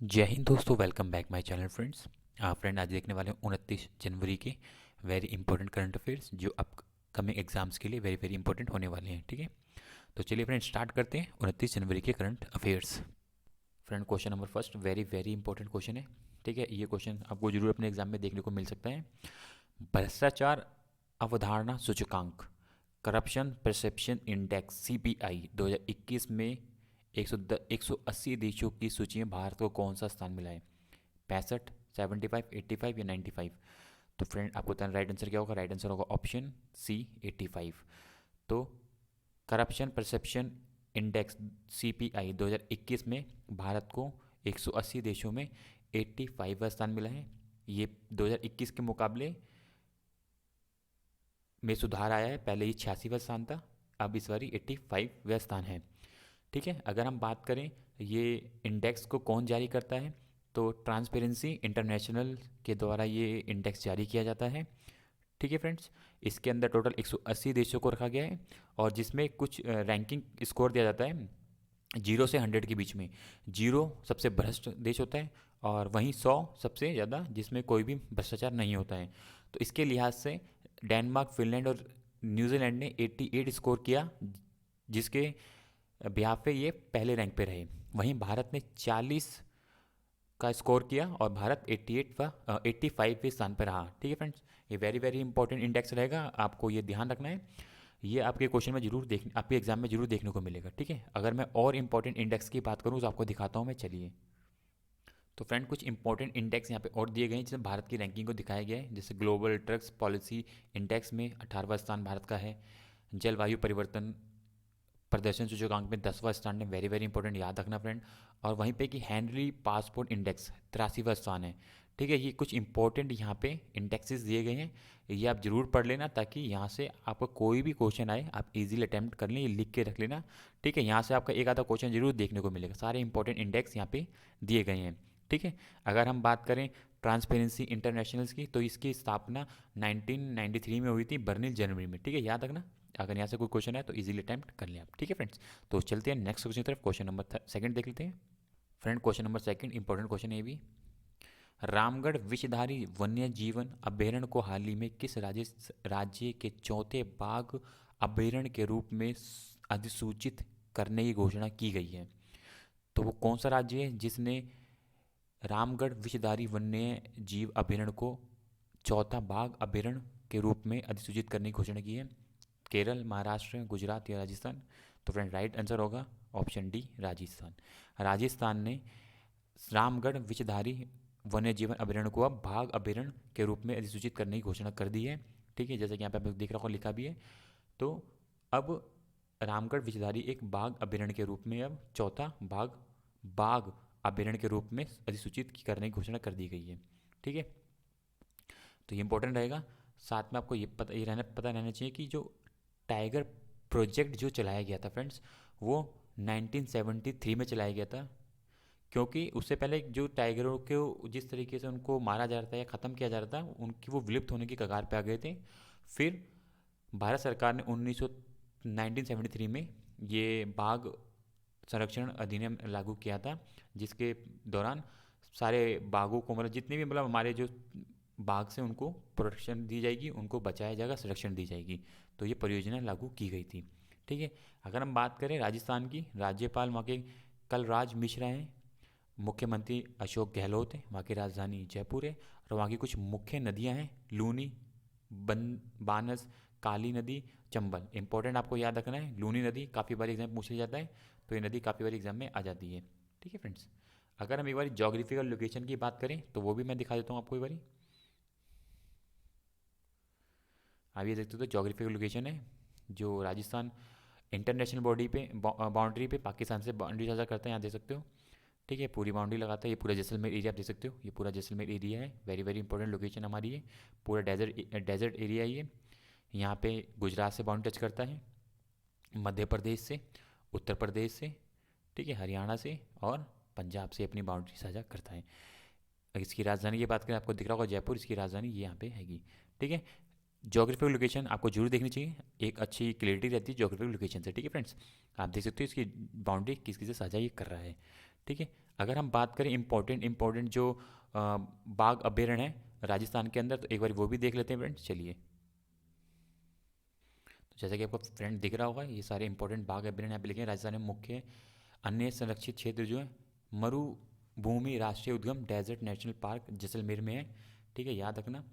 जय हिंद दोस्तों, welcome back my channel friends. Friend आज देखने वाले हैं 29 जनवरी के वेरी इंपॉर्टेंट करंट अफेयर्स जो अपकमिंग एग्जाम्स के लिए वेरी वेरी इंपॉर्टेंट होने वाले हैं। ठीक है, तो चलिए फ्रेंड स्टार्ट करते हैं 29 जनवरी के current affairs. Friend question number first very very important question है। ठीक है, ये क्वेश्चन आपको जरूर अपने एग्जाम में देखने को मिल सकता है। भ्रष्टाचार अवधारणा सूचकांक करप्शन परसेप्शन इंडेक्स सीपीआई 2021 में 180 देशों की सूची में भारत को कौन सा स्थान मिला है? 65, 75, 85 या 95? तो फ्रेंड आपको बताना राइट आंसर क्या होगा। राइट आंसर होगा ऑप्शन सी 85। तो करप्शन परसेप्शन इंडेक्स सीपीआई 2021 में भारत को 180 देशों में 85वां स्थान मिला है। ये 2021 के मुकाबले में सुधार आया है। पहले ये 86वां स्थान था, अब इस बारी 85वां स्थान है। ठीक है, अगर हम बात करें ये इंडेक्स को कौन जारी करता है, तो ट्रांसपेरेंसी इंटरनेशनल के द्वारा ये इंडेक्स जारी किया जाता है। ठीक है फ्रेंड्स, इसके अंदर टोटल 180 देशों को रखा गया है और जिसमें कुछ रैंकिंग स्कोर दिया जाता है 0 से 100 के बीच में। 0 सबसे भ्रष्ट देश होता है और वहीं 100 सबसे ज़्यादा जिसमें कोई भी भ्रष्टाचार नहीं होता है। तो इसके लिहाज से डेनमार्क फिनलैंड और न्यूजीलैंड ने 88 स्कोर किया, जिसके बिहाफ पे ये पहले रैंक पे रहे। वहीं भारत ने 40 का स्कोर किया और भारत 85वें स्थान पर रहा। ठीक है फ्रेंड्स, ये वेरी वेरी इंपॉर्टेंट इंडेक्स रहेगा, आपको ये ध्यान रखना है। ये आपके क्वेश्चन में जरूर देख आपके एग्जाम में जरूर देखने को मिलेगा। ठीक है, अगर मैं और इंपॉर्टेंट इंडेक्स की बात करूँ तो आपको दिखाता हूँ मैं, चलिए। तो फ्रेंड कुछ इंपॉर्टेंट इंडेक्स यहाँ पे और दिए गए हैं जिसमें भारत की रैंकिंग को दिखाया गया है। जैसे ग्लोबल ड्रग्स पॉलिसी इंडेक्स में 18वां स्थान भारत का है। जलवायु परिवर्तन प्रदर्शन सूचकांक में 10वां स्थान है, वेरी वेरी इंपॉर्टेंट, याद रखना फ्रेंड। और वहीं पे कि हेनरी पासपोर्ट इंडेक्स 83वां स्थान है। ठीक है, ये कुछ इंपॉर्टेंट यहाँ पे इंडेक्सेस दिए गए हैं, ये आप जरूर पढ़ लेना ताकि यहाँ से आपका कोई भी क्वेश्चन आए आप इजीली अटेम्प्ट कर लें, ये लिख के रख लेना। ठीक है, यहाँ से आपका एक आधा क्वेश्चन जरूर देखने को मिलेगा। सारे इंपॉर्टेंट इंडेक्स यहाँ पे दिए गए हैं। ठीक है, अगर हम बात करें ट्रांसपेरेंसी इंटरनेशनल्स की, तो इसकी स्थापना 1993 में हुई थी बर्लिन जर्मनी में। ठीक है, याद रखना, अगर यहाँ से कोई क्वेश्चन है तो इजीली अटेम्प्ट कर लें आप। ठीक है फ्रेंड्स, तो चलते हैं नेक्स्ट क्वेश्चन की तरफ। क्वेश्चन नंबर सेकंड देख लेते हैं। Friend question number second important question है ये भी। रामगढ़ विषधारी वन्य जीवन अभ्यारण्य को हाल ही में किस राज्य के चौथे बाघ अभ्यारण्य के रूप में अधिसूचित करने की घोषणा की गई है? तो वो कौन सा राज्य है जिसने रामगढ़ विषधारी वन्य जीव अभ्यारण्य को चौथा बाघ अभ्यारण्य के रूप में अधिसूचित करने की घोषणा की है? केरल, महाराष्ट्र, गुजरात या राजस्थान? तो फ्रेंड राइट आंसर होगा ऑप्शन डी राजस्थान। राजस्थान ने रामगढ़ विषधारी वन्य जीवन अभ्यारण्य को अब बाघ अभ्यारण्य के रूप में अधिसूचित करने की घोषणा कर दी है। ठीक है, जैसे कि यहाँ पे आप देख रहे हो लिखा भी है। तो अब रामगढ़ विषधारी एक बाघ अभ्यारण्य के रूप में अब चौथा बाघ बाघ अभ्यारण्य के रूप में अधिसूचित करने की घोषणा कर दी गई है। ठीक है, तो ये इंपॉर्टेंट रहेगा। साथ में आपको ये पता रहना चाहिए कि जो टाइगर प्रोजेक्ट जो चलाया गया था फ्रेंड्स, वो 1973 में चलाया गया था। क्योंकि उससे पहले जो टाइगरों को जिस तरीके से उनको मारा जा रहा था या ख़त्म किया जा रहा था, उनकी वो विलुप्त होने की कगार पे आ गए थे। फिर भारत सरकार ने 1973 में ये बाघ संरक्षण अधिनियम लागू किया था, जिसके दौरान सारे बाघों को मतलब जितने भी मतलब हमारे जो बाघ से उनको प्रोटेक्शन दी जाएगी, उनको बचाया जाएगा, संरक्षण दी जाएगी। तो ये परियोजना लागू की गई थी। ठीक है, अगर हम बात करें राजस्थान की, राज्यपाल वहाँ के कलराज मिश्रा हैं, मुख्यमंत्री अशोक गहलोत हैं, वहाँ की राजधानी जयपुर है और वहाँ की कुछ मुख्य नदियाँ हैं लूनी, बानस, काली नदी, चंबल। इंपॉर्टेंट आपको याद रखना है, लूनी नदी काफ़ी बार एग्जाम पूछ लिया जाता है, तो ये नदी काफ़ी बार एग्जाम में आ जाती है। ठीक है फ्रेंड्स, अगर हम एक बार जोग्राफिकल लोकेशन की बात करें तो वो भी मैं दिखा देता हूँ आपको एक बारी। आप ये देखते हो तो जोग्राफिकल लोकेशन है जो राजस्थान इंटरनेशनल बॉडी पे बाउंड्री पे पाकिस्तान से बाउंड्री साझा करता है, यहाँ देख सकते हो। ठीक है, पूरी बाउंड्री लगाता है। ये पूरा जैसलमेर एरिया आप देख सकते हो, ये पूरा जैसलमेर एरिया है, वेरी वेरी इंपॉर्टेंट लोकेशन हमारी है। पूरा डेजर्ट एरिया है ये। यहाँ पे गुजरात से बाउंड्री टच करता है, मध्य प्रदेश से, उत्तर प्रदेश से, ठीक है, हरियाणा से और पंजाब से अपनी बाउंड्री साझा करता है। अगर इसकी राजधानी की बात करें, आपको दिख रहा होगा जयपुर, इसकी राजधानी ये यहाँ पे हैगी। ठीक है, जोग्राफिकल लोकेशन आपको जरूर देखनी चाहिए, एक अच्छी क्लियरिटी रहती है जोग्राफिकल लोकेशन से। ठीक है फ्रेंड्स, आप देख सकते हो इसकी बाउंड्री किस किस से साझा ये कर रहा है। ठीक है, अगर हम बात करें इम्पोर्टेंट जो बाघ अभ्यारण्य है राजस्थान के अंदर, तो एक बार वो भी देख लेते हैं फ्रेंड्स, चलिए। तो जैसा कि आपको फ्रेंड दिख रहा होगा, ये सारे इंपॉर्टेंट बाघ अभ्यारण्य यहाँ पे लिखे हैं। राजस्थान में मुख्य अन्य संरक्षित क्षेत्र जो है, मरुभूमि राष्ट्रीय उद्यान डेजर्ट नेशनल पार्क जैसलमेर में है, ठीक है, याद रखना।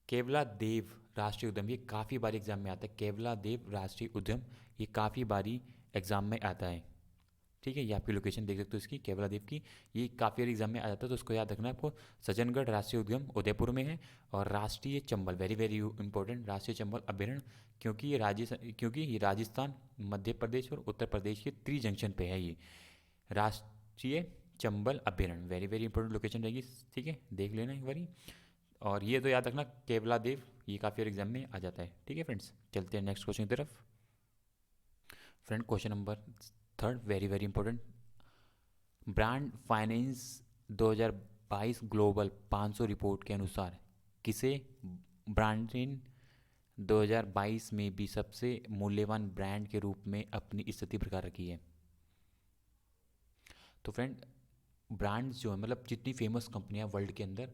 केवला देव राष्ट्रीय उद्यान, ये काफ़ी बारी एग्जाम में आता है, केवला देव राष्ट्रीय उद्यान, ये काफ़ी बारी एग्जाम में आता है, ठीक है। ये आपकी लोकेशन देख सकते हो इसकी, केवलादेव की, ये काफ़ी बार एग्जाम में आ जाता है, तो उसको याद रखना आपको। सज्जनगढ़ राष्ट्रीय उद्यान उदयपुर में है। और राष्ट्रीय चंबल, वेरी वेरी इंपॉर्टेंट, राष्ट्रीय चंबल अभ्यारण्य, क्योंकि ये राजस्थान, मध्य प्रदेश और उत्तर प्रदेश के त्रि जंक्शन पे है ये राष्ट्रीय चंबल अभ्यारण्य, वेरी वेरी इंपॉर्टेंट लोकेशन रहेगी, ठीक है, देख लेना एक बारी। और ये तो याद रखना केवलादेव, ये काफ़ी बार एग्जाम में आ जाता है, ठीक है फ्रेंड्स। चलते हैं नेक्स्ट क्वेश्चन की तरफ। Friend question number third, very very important. Brand finance 2022 global 500 report के अनुसार किसे ब्रांडिन 2022 में भी सबसे मूल्यवान ब्रांड के रूप में अपनी स्थिति बरकरार रखी है? तो फ्रेंड, ब्रांड्स जो है मतलब जितनी फेमस कंपनियां वर्ल्ड के अंदर,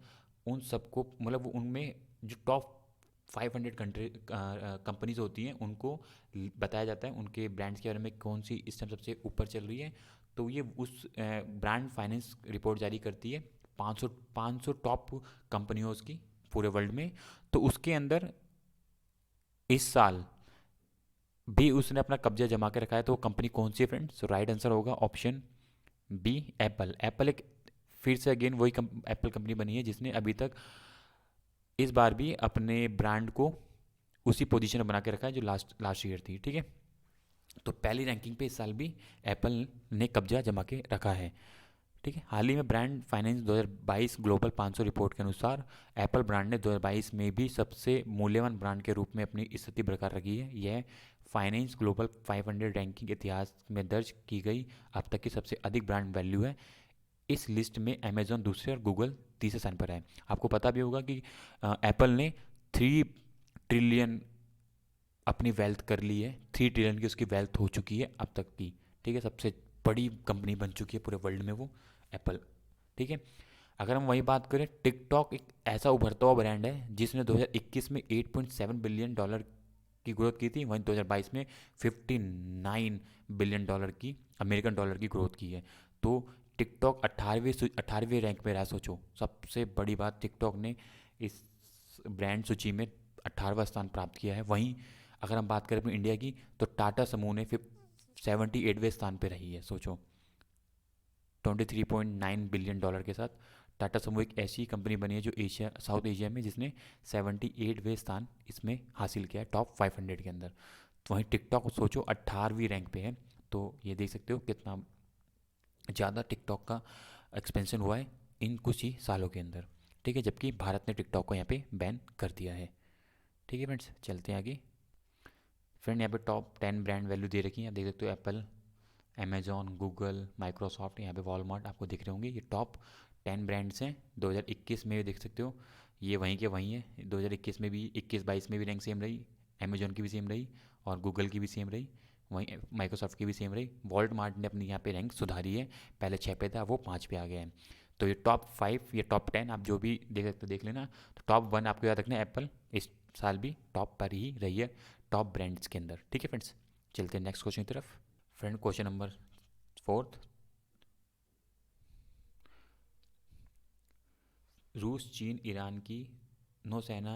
उन सबको मतलब उनमें जो टॉप 500 कंट्री कंपनीज होती हैं उनको बताया जाता है उनके ब्रांड्स के बारे में कौन सी इस टाइम सबसे ऊपर चल रही है। तो ये उस ब्रांड फाइनेंस रिपोर्ट जारी करती है 500 टॉप कंपनियों की पूरे वर्ल्ड में। तो उसके अंदर इस साल भी उसने अपना कब्जा जमा के रखा है, तो वो कंपनी कौन सी है फ्रेंड्स? तो राइट आंसर होगा ऑप्शन बी, एप्पल। एप्पल एक फिर से अगेन वही एप्पल कंपनी बनी है जिसने अभी तक इस बार भी अपने ब्रांड को उसी पोजीशन में बना के रखा है जो लास्ट लास्ट ईयर थी, ठीक है। तो पहली रैंकिंग पे इस साल भी एप्पल ने कब्जा जमा के रखा है, ठीक है। हाल ही में ब्रांड फाइनेंस 2022 ग्लोबल 500 रिपोर्ट के अनुसार एप्पल ब्रांड ने 2022 में भी सबसे मूल्यवान ब्रांड के रूप में अपनी स्थिति बरकरार रखी है। यह फाइनेंस ग्लोबल 500 रैंकिंग इतिहास में दर्ज की गई अब तक की सबसे अधिक ब्रांड वैल्यू है। इस लिस्ट में अमेजोन दूसरे और गूगल तीसरे स्थान पर है। आपको पता भी होगा कि एप्पल ने 3 ट्रिलियन अपनी वेल्थ कर ली है, 3 ट्रिलियन की उसकी वेल्थ हो चुकी है अब तक की, ठीक है। सबसे बड़ी कंपनी बन चुकी है पूरे वर्ल्ड में वो एप्पल, ठीक है। अगर हम वही बात करें, टिकटॉक एक ऐसा उभरता हुआ ब्रांड है जिसने 2021 में $8.7 बिलियन की ग्रोथ की थी, वहीं 2022 में $59 बिलियन की अमेरिकन डॉलर की ग्रोथ की है। तो टिकटॉक 18वें रैंक में रहा। सोचो, सबसे बड़ी बात, टिकटॉक ने इस ब्रांड सूची में 18वां स्थान प्राप्त किया है। वहीं अगर हम बात करें अपनी इंडिया की, तो टाटा समूह ने 78वें स्थान पर रही है। सोचो, $23.9 बिलियन के साथ टाटा समूह एक ऐसी कंपनी बनी है जो साउथ एशिया में जिसने 78वें स्थान इसमें हासिल किया है टॉप 500 के अंदर। तो वहीं टिकटॉक सोचो 18वीं रैंक पे है। तो ये देख सकते हो कितना ज़्यादा टिकटॉक का एक्सपेंशन हुआ है इन कुछ ही सालों के अंदर, ठीक है। जबकि भारत ने टिकटॉक को यहाँ पे बैन कर दिया है, ठीक है फ्रेंड्स। चलते हैं आगे। फ्रेंड, यहाँ पे टॉप 10 ब्रांड वैल्यू दे रखी है, आप देख सकते हो एप्पल, अमेजॉन, गूगल, माइक्रोसॉफ्ट, यहाँ पे वॉलमार्ट आपको दिख रहे होंगे। ये टॉप 10 ब्रांड्स हैं 2021 में, भी देख सकते हो ये वहीं के वहीं है। 2021 में भी, 21-22 में भी रैंक सेम रही, अमेजॉन की भी सेम रही और गूगल की भी सेम रही, वहीं माइक्रोसॉफ्ट की भी सेम रही। वॉलमार्ट ने अपनी यहाँ पे रैंक सुधारी है, पहले 6 पे था वो 5 पे आ गया है। तो ये टॉप 5, ये टॉप 10 आप जो भी देख सकते हो देख लेना। तो टॉप 1 आपको याद रखना है, एप्पल इस साल भी टॉप पर ही रही है टॉप ब्रांड्स के अंदर, ठीक है फ्रेंड्स। चलते हैं नेक्स्ट क्वेश्चन की तरफ। फ्रेंड क्वेश्चन नंबर फोर्थ, रूस, चीन, ईरान की नौसेना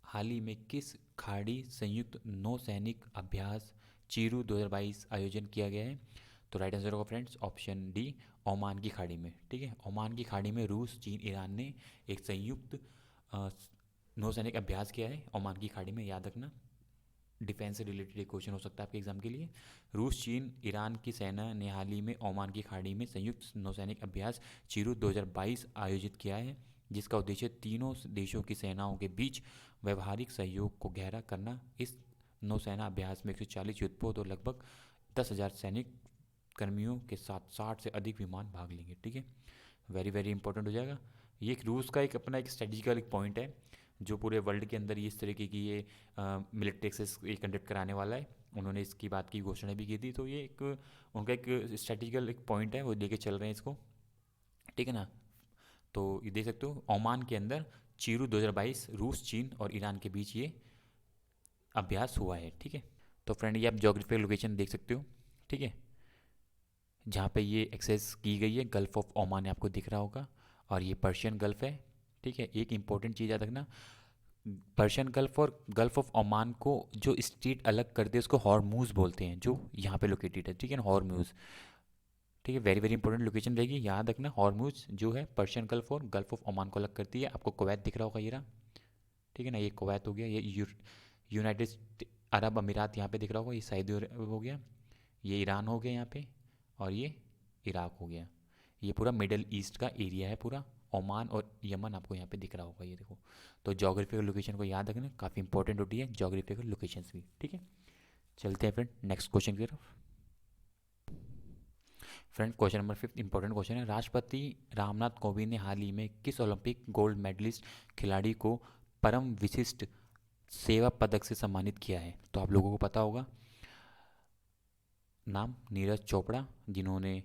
हाल ही में किस खाड़ी संयुक्त नौसैनिक अभ्यास चीरू 2022 आयोजन किया गया है? तो राइट आंसर होगा फ्रेंड्स ऑप्शन डी, ओमान की खाड़ी में, ठीक है। ओमान की खाड़ी में रूस, चीन, ईरान ने एक संयुक्त अ, नौसैनिक अभ्यास किया है ओमान की खाड़ी में, याद रखना। डिफेंस से रिलेटेड एक क्वेश्चन हो सकता है आपके एग्जाम के लिए। रूस, चीन, ईरान की सेना ने हाल ही में ओमान की खाड़ी में संयुक्त नौसैनिक अभ्यास चीरू 2022 आयोजित किया है, जिसका उद्देश्य तीनों देशों की सेनाओं के बीच व्यवहारिक सहयोग को गहरा करना। इस नौसेना अभ्यास में 140 युद्धपोत और लगभग 10,000 सैनिक कर्मियों के साथ 60 से अधिक विमान भाग लेंगे, ठीक है। वेरी वेरी इंपॉर्टेंट हो जाएगा। ये एक रूस का एक अपना एक स्ट्रेटजिकल एक पॉइंट है जो पूरे वर्ल्ड के अंदर ये इस तरीके की ये मिलिट्री एक्सेस ये कंडक्ट कराने वाला है। उन्होंने इसकी बात की घोषणा भी की थी। तो ये एक उनका एक स्ट्रेटेजिकल एक पॉइंट है, वो लेके चल रहे हैं इसको, ठीक है ना। तो ये देख सकते हो ओमान के अंदर चीरू 2022 रूस, चीन और ईरान के बीच ये अभ्यास हुआ है, ठीक है। तो फ्रेंड ये आप जोग्राफिकल लोकेशन देख सकते हो, ठीक है, जहाँ पे ये एक्सेस की गई है। गल्फ ऑफ ओमान आपको दिख रहा होगा, और ये पर्शियन गल्फ है, ठीक है। एक इंपॉर्टेंट चीज़ याद रखना, पर्शियन गल्फ और गल्फ ऑफ ओमान को जो स्टेट अलग करते हैं उसको हॉर्मूज बोलते हैं, जो यहाँ पे लोकेटेड है, ठीक है ना, हॉर्मूज, ठीक है। वेरी वेरी इंपॉर्टेंट लोकेशन रहेगी, याद रखना। हॉर्मूज जो है पर्शियन गल्फ और गल्फ ऑफ ओमान को अलग करती है। आपको कुवैत दिख रहा होगा ये रहा, ठीक है ना, ये कुवैत हो गया। ये यूनाइटेड अरब अमीरात यहाँ पे दिख रहा होगा, ये सऊदी हो गया। ये ईरान हो गया यहाँ पे, और ये इराक हो गया। ये पूरा मिडल ईस्ट का एरिया है पूरा। ओमान और यमन आपको यहाँ पे दिख रहा होगा, ये देखो। तो जोग्राफिकल लोकेशन को याद रखना, काफ़ी इंपॉर्टेंट होती है जोग्राफिकल लोकेशंस भी, ठीक है। चलते हैं फ्रेंड नेक्स्ट क्वेश्चन की तरफ। Friend question number 5 important question है। राष्ट्रपति रामनाथ कोविंद ने हाल ही में किस ओलंपिक गोल्ड मेडलिस्ट खिलाड़ी को परम विशिष्ट सेवा पदक से सम्मानित किया है? तो आप लोगों को पता होगा नाम, नीरज चोपड़ा, जिन्होंने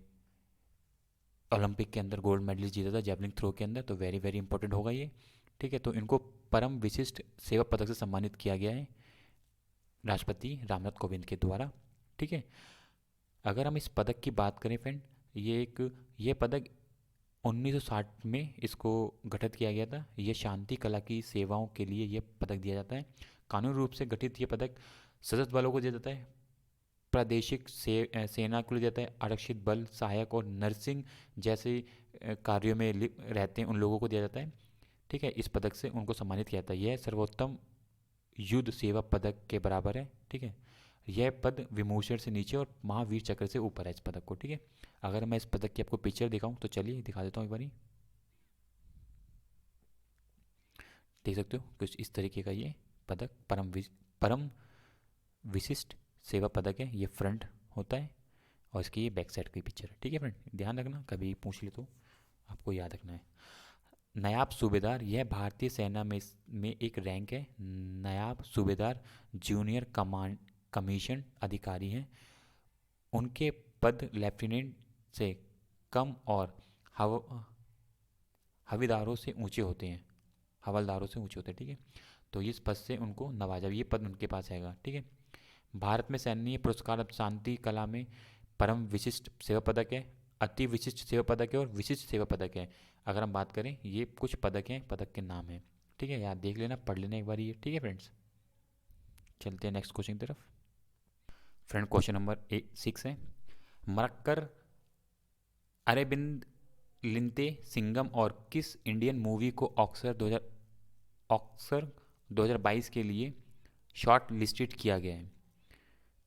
ओलंपिक के अंदर गोल्ड मेडलिस्ट जीता था जेवलिन थ्रो के अंदर। तो वेरी वेरी इंपॉर्टेंट होगा ये, ठीक है। तो इनको परम विशिष्ट सेवा पदक से सम्मानित किया गया है राष्ट्रपति रामनाथ कोविंद के द्वारा, ठीक है। अगर हम इस पदक की बात करें फ्रेंड, ये पदक 1960 में इसको गठित किया गया था। ये शांति कला की सेवाओं के लिए ये पदक दिया जाता है। कानूनी रूप से गठित ये पदक सशस्त्र बलों को दिया जाता है, प्रादेशिक सेना को दिया जाता है, आरक्षित बल, सहायक और नर्सिंग जैसे कार्यों में रहते हैं उन लोगों को दिया जाता है, ठीक है। इस पदक से उनको सम्मानित किया जाता है। यह सर्वोत्तम युद्ध सेवा पदक के बराबर है, ठीक है। यह पद विभूषण से नीचे और महावीर चक्र से ऊपर है इस पदक को, ठीक है। अगर मैं इस पदक की आपको पिक्चर दिखाऊं तो चलिए दिखा देता हूँ एक बारी। देख सकते हो कुछ इस तरीके का ये पदक परम विशिष्ट सेवा पदक है। ये फ्रंट होता है और इसकी ये बैक साइड की पिक्चर है, ठीक है फ्रेंड। ध्यान रखना, कभी पूछ ले तो आपको याद रखना है। नायाब सूबेदार, यह भारतीय सेना में एक रैंक है। नायाब सूबेदार जूनियर कमीशन अधिकारी हैं। उनके पद लेफ्टिनेंट से कम और हव हविदारों से ऊंचे होते हैं, हवलदारों से ऊंचे होते हैं, ठीक है। तो इस पद से उनको नवाजा, ये पद उनके पास आएगा, ठीक है। भारत में सैन्य पुरस्कार अब शांति कला में परम विशिष्ट सेवा पदक है, अति विशिष्ट सेवा पदक है और विशिष्ट सेवा पदक है। अगर हम बात करें, ये कुछ पदक हैं, पदक के नाम हैं, ठीक है। याद देख लेना, पढ़ लेना एक बार ये, ठीक है फ्रेंड्स। चलते हैं नेक्स्ट क्वेश्चन की तरफ। फ्रेंड क्वेश्चन नंबर 6 है। मरक्कर अरेबिंद लिंते सिंगम और किस इंडियन मूवी को ऑस्कर 2022 के लिए शॉर्ट लिस्टेड किया गया है?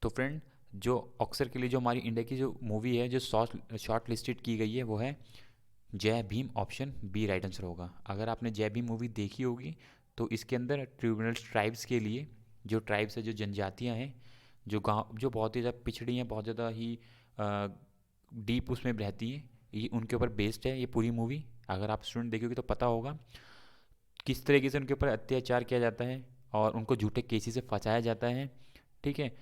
तो फ्रेंड जो ऑस्कर के लिए जो हमारी इंडिया की जो मूवी है जो शॉर्ट लिस्टेड की गई है वो है Jai Bhim. Option B right answer होगा। अगर आपने जय भीम मूवी देखी होगी तो इसके अंदर ट्रिब्यूनल ट्राइब्स के लिए, जो ट्राइब्स है, जो जनजातियां हैं, जो गांव, जो बहुत ही ज़्यादा पिछड़ी हैं, बहुत ज़्यादा ही डीप उसमें रहती हैं, ये उनके ऊपर बेस्ड है ये पूरी मूवी। अगर आप स्टूडेंट देखोगे तो पता होगा किस तरीके से उनके ऊपर अत्याचार किया जाता है और उनको झूठे केसी से फंसाया जाता है, ठीक है।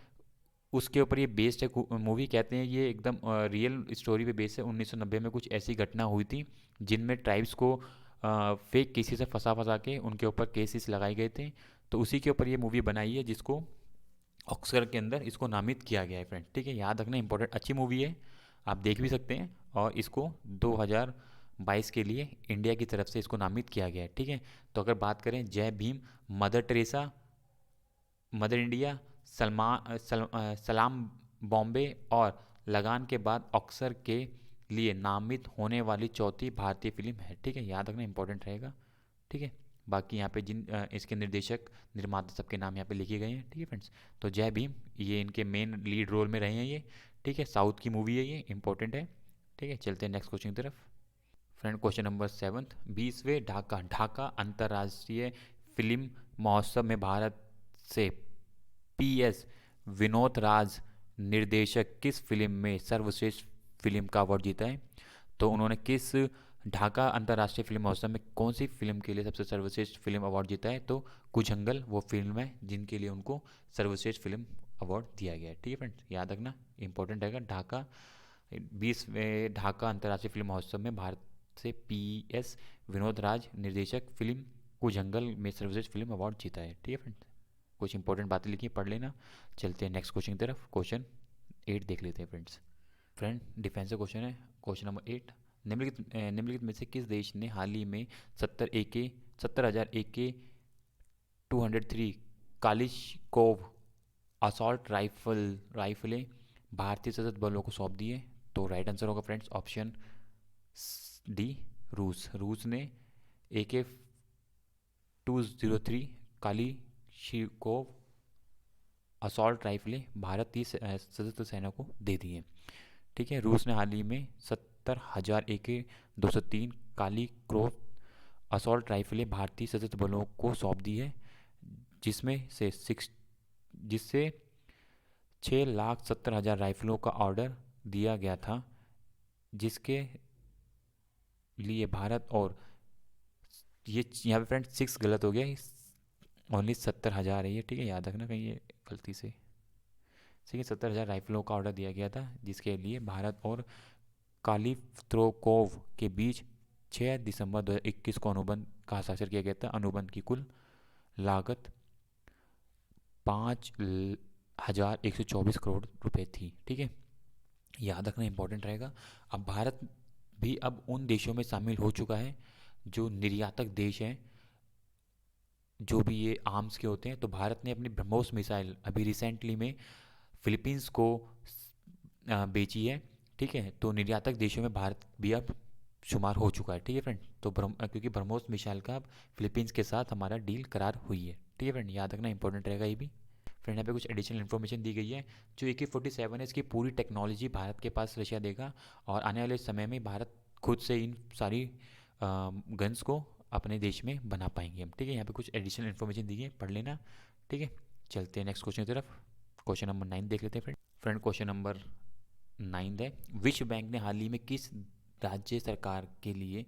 उसके ऊपर ये बेस्ड है मूवी। कहते हैं ये एकदम रियल स्टोरी पे बेस्ड है। 1990 में कुछ ऐसी घटना हुई थी जिनमें ट्राइब्स को फेक केसेस से फंसा फंसा के उनके ऊपर केसेस लगाए गए थे। तो उसी के ऊपर ये मूवी बनाई है जिसको ऑस्कर के अंदर इसको नामित किया गया है फ्रेंड, ठीक है। याद रखना, इंपॉर्टेंट अच्छी मूवी है, आप देख भी सकते हैं। और इसको 2022 के लिए इंडिया की तरफ से इसको नामित किया गया है, ठीक है। तो अगर बात करें जय Bhim, mother Teresa, mother India, सलाम बॉम्बे और लगान के बाद ऑस्कर के लिए नामित होने वाली चौथी भारतीय फिल्म है, ठीक है। याद रखना, इंपॉर्टेंट रहेगा, ठीक है। बाकी यहाँ पे जिन इसके निर्देशक निर्माता सबके नाम यहाँ पे लिखे गए हैं, ठीक है फ्रेंड्स। तो जय भीम ये इनके मेन लीड रोल में रहे हैं ये, ठीक है। साउथ की मूवी है ये, इंपॉर्टेंट है, ठीक है। चलते हैं नेक्स्ट क्वेश्चन की तरफ। फ्रेंड क्वेश्चन नंबर 7, 20वें ढाका अंतर्राष्ट्रीय फिल्म महोत्सव में भारत से PS विनोद राज निर्देशक किस फिल्म में सर्वश्रेष्ठ फिल्म का अवार्ड जीता है? तो उन्होंने किस ढाका अंतर्राष्ट्रीय फिल्म महोत्सव में कौन सी फिल्म के लिए सबसे सर्वश्रेष्ठ फिल्म अवार्ड जीता है? तो कुछ जंगल वो फिल्म है जिनके लिए उनको सर्वश्रेष्ठ फिल्म अवार्ड दिया गया है। ठीक है फ्रेंड्स, याद रखना, इंपॉर्टेंट रहेगा। ढाका 20वें ढाका अंतर्राष्ट्रीय फिल्म महोत्सव में भारत से PS विनोद राज निर्देशक फिल्म को जंगल में सर्वश्रेष्ठ फिल्म अवार्ड जीता है। ठीक है फ्रेंड्स, कुछ इंपॉर्टेंट बातें लिखी पढ़ लेना। चलते हैं नेक्स्ट क्वेश्चन की तरफ। क्वेश्चन 8 देख लेते हैं फ्रेंड्स। फ्रेंड डिफेंस का क्वेश्चन है। क्वेश्चन नंबर 8, निम्नलिखित में से किस देश ने हाल ही में 70,000 AK कालिशकोव असॉल्ट राइफलें भारतीय सशस्त्र बलों को सौंप दी है? तो राइट आंसर होगा फ्रेंड्स ऑप्शन डी, रूस ने AK-203 कालिशिकोव असॉल्ट राइफलें भारतीय सशस्त्र सेना को दे दी हैं। ठीक है, रूस ने हाल ही में 70,000 AK-203 कालिक्रोव असॉल्ट राइफलें भारतीय सशस्त्र बलों को सौंप दी है, जिससे 6,70,000 राइफलों का ऑर्डर दिया गया था, जिसके लिए भारत और ये यहाँ पे फ्रेंड 6 गलत हो गया, ओनली 70,000 है ये। ठीक है, याद रखना कहीं ये गलती से। ठीक है, 70,000 राइफलों का ऑर्डर दिया गया था, जिसके लिए भारत और कालिफ्त्रोकोव के बीच 6 दिसंबर 2021 को अनुबंध का हस्ताक्षर किया गया था। अनुबंध की कुल लागत 5,124 करोड़ रुपए थी। ठीक है, याद रखना इंपॉर्टेंट रहेगा। अब भारत भी अब उन देशों में शामिल हो चुका है जो निर्यातक देश हैं, जो भी ये आर्म्स के होते हैं। तो भारत ने अपनी ब्रह्मोस मिसाइल अभी रिसेंटली में फिलीपींस को बेची है। ठीक है, तो निर्यातक देशों में भारत भी अब शुमार हो चुका है। ठीक है फ्रेंड, तो क्योंकि ब्रह्मोस मिसाइल का अब फिलीपींस के साथ हमारा डील करार हुई है। ठीक है फ्रेंड, याद रखना इंपॉर्टेंट रहेगा ये भी। फ्रेंड यहाँ पे कुछ एडिशनल इन्फॉर्मेशन दी गई है। जो AK-47 है, इसकी पूरी टेक्नोलॉजी भारत के पास रशिया देगा, और आने वाले समय में भारत खुद से इन सारी गन्स को अपने देश में बना पाएंगे हम। ठीक है, यहाँ पे कुछ एडिशनल इन्फॉर्मेशन दी है, पढ़ लेना। ठीक है, चलते हैं नेक्स्ट क्वेश्चन की तरफ। क्वेश्चन नंबर 9 देख लेते हैं फ्रेंड क्वेश्चन नंबर 9 है, विश्व बैंक ने हाल ही में किस राज्य सरकार के लिए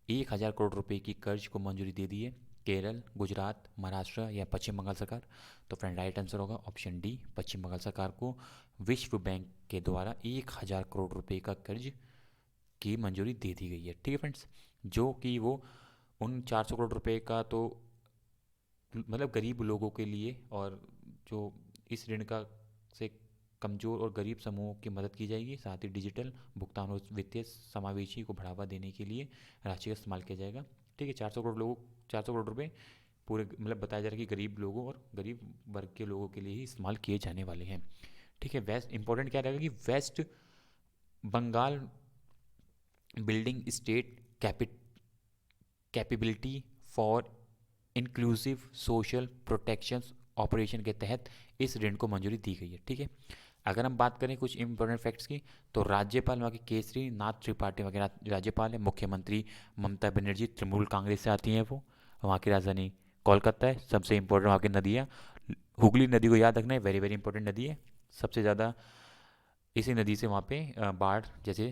1,000 करोड़ रुपए की कर्ज को मंजूरी दे दी है? केरल, गुजरात, महाराष्ट्र या पश्चिम बंगाल सरकार? तो फ्रेंड राइट आंसर होगा ऑप्शन डी, पश्चिम बंगाल सरकार को विश्व बैंक के द्वारा 1,000 करोड़ रुपए का कर्ज की मंजूरी दे दी गई है। ठीक है फ्रेंड्स, जो कि वो उन 400 करोड़ रुपए का तो मतलब गरीब लोगों के लिए, और जो इस ऋण का से कमजोर और गरीब समूहों की मदद की जाएगी। साथ ही डिजिटल भुगतान और वित्तीय समावेशी को बढ़ावा देने के लिए राशि का इस्तेमाल किया जाएगा। ठीक है, 400 करोड़ रुपए पूरे मतलब बताया जा रहा है कि गरीब लोगों और गरीब वर्ग के लोगों के लिए ही इस्तेमाल किए जाने वाले हैं। ठीक है, वेस्ट इंपॉर्टेंट क्या रहेगा कि West Bengal building state capability for inclusive social protection operation के तहत इस ऋण को मंजूरी दी गई है। ठीक है, अगर हम बात करें कुछ इंपॉर्टेंट फैक्ट्स की, तो राज्यपाल वहाँ के केसरी नाथ त्रिपाठी वगैरह राज्यपाल है। मुख्यमंत्री ममता बनर्जी तृणमूल कांग्रेस से आती हैं वो। वहाँ की राजधानी कोलकाता है। सबसे इंपॉर्टेंट वहाँ की नदियाँ, हुगली नदी को याद रखना है, वेरी वेरी इंपॉर्टेंट नदी है। सबसे ज़्यादा इसी नदी से वहाँ पे बाढ़ जैसी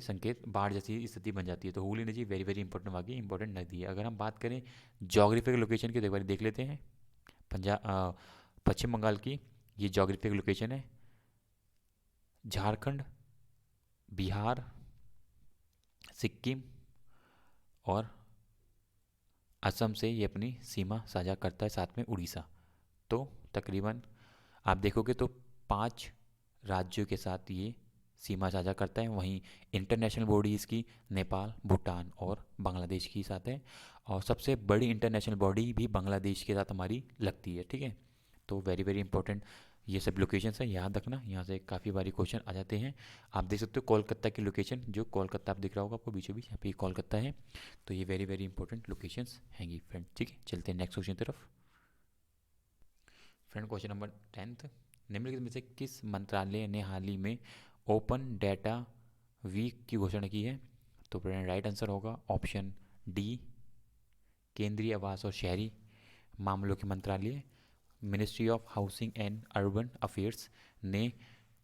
स्थिति बन जाती है। तो हुगली नदी वेरी वेरी इंपॉर्टेंट वहाँ की इंपॉर्टेंट नदी है। अगर हम बात करें जोग्राफिकल लोकेशन की, तो एक बार देख लेते हैं। पश्चिम बंगाल की ये जोग्राफिकल लोकेशन है। झारखंड, बिहार, सिक्किम और असम से ये अपनी सीमा साझा करता है, साथ में उड़ीसा। तो तकरीबन आप देखोगे तो 5 राज्यों के साथ ये सीमा साझा करता है। वहीं इंटरनेशनल बॉडी इसकी नेपाल, भूटान और बांग्लादेश के साथ है, और सबसे बड़ी इंटरनेशनल बॉडी भी बांग्लादेश के साथ हमारी लगती है। ठीक है, तो वेरी वेरी इंपॉर्टेंट ये सब लोकेशंस है, याद रखना। यहाँ से काफ़ी बारी क्वेश्चन आ जाते हैं। आप देख सकते हो कोलकाता की लोकेशन, जो कोलकाता आप दिख रहा होगा आपको बीचों बीच, यहाँ पे कोलकाता है। तो ये वेरी वेरी इंपॉर्टेंट लोकेशंस हैंगी फ्रेंड। ठीक है, चलते हैं नेक्स्ट क्वेश्चन की तरफ। फ्रेंड क्वेश्चन नंबर 10, निम्नलिखित में से किस मंत्रालय ने हाल ही में ओपन डेटा वीक की घोषणा की है? तो फ्रेंड राइट आंसर होगा ऑप्शन डी, केंद्रीय आवास और शहरी मामलों के मंत्रालय ministry of housing and urban affairs ने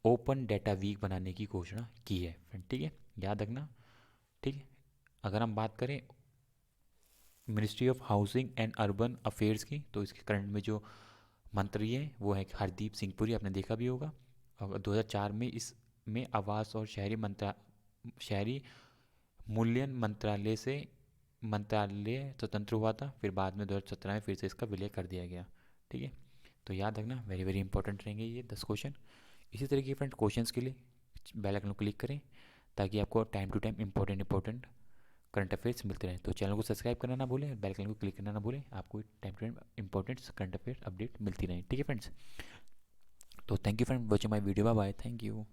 ओपन डेटा वीक बनाने की घोषणा की है फ्रेंड। ठीक है, याद रखना। ठीक है, अगर हम बात करें ministry of housing and urban affairs की, तो इसके करंट में जो मंत्री है वो है हरदीप सिंह पुरी, आपने देखा भी होगा। और 2004 में इसमें आवास और शहरी मूल्यन मंत्रालय स्वतंत्र हुआ था, फिर बाद में 2017 में फिर से इसका विलय कर दिया गया। ठीक है, तो याद रखना, वेरी वेरी इंपॉर्टेंट रहेंगे ये 10 क्वेश्चन। इसी तरह के फ्रेंड क्वेश्चंस के लिए बेल आइकन को क्लिक करें, ताकि आपको time to time important current affairs मिलते रहें। तो चैनल को सब्सक्राइब करना ना भूलें, बेल आइकन को क्लिक करना ना भूलें, आपको time to time important current affair update मिलती रहें। ठीक है फ्रेंड्स, तो thank you friend watching my video, bye bye, thank you.